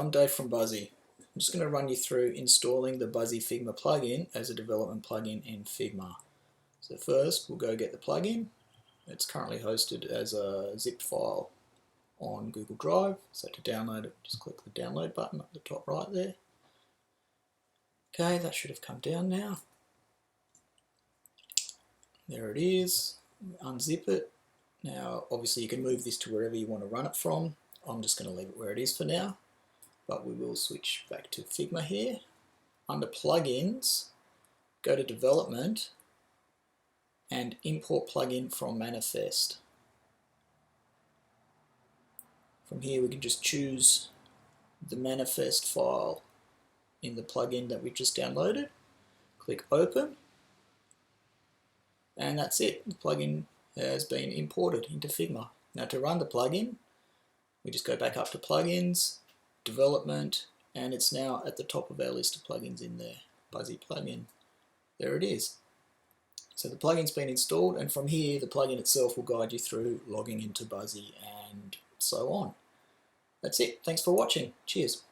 I'm Dave from Buzzy. I'm just going to run you through installing the Buzzy Figma plugin as a development plugin in Figma. So first we'll go get the plugin. It's currently hosted as a zipped file on Google Drive. So to download it, just click the download button at the top right there. Okay, that should have come down now. There it is. Unzip it. Now obviously you can move this to wherever you want to run it from. I'm just going to leave it where it is for now. But we will switch back to Figma here. Under plugins, go to development and import plugin from manifest. From here we can just choose the manifest file in the plugin that we've just downloaded. Click open and that's it. The plugin has been imported into Figma. Now to run the plugin, we just go back up to plugins, development, and it's now at the top of our list of plugins in there. Buzzy plugin. There it is. So the plugin's been installed, and from here the plugin itself will guide you through logging into Buzzy and so on. That's it. Thanks for watching. Cheers.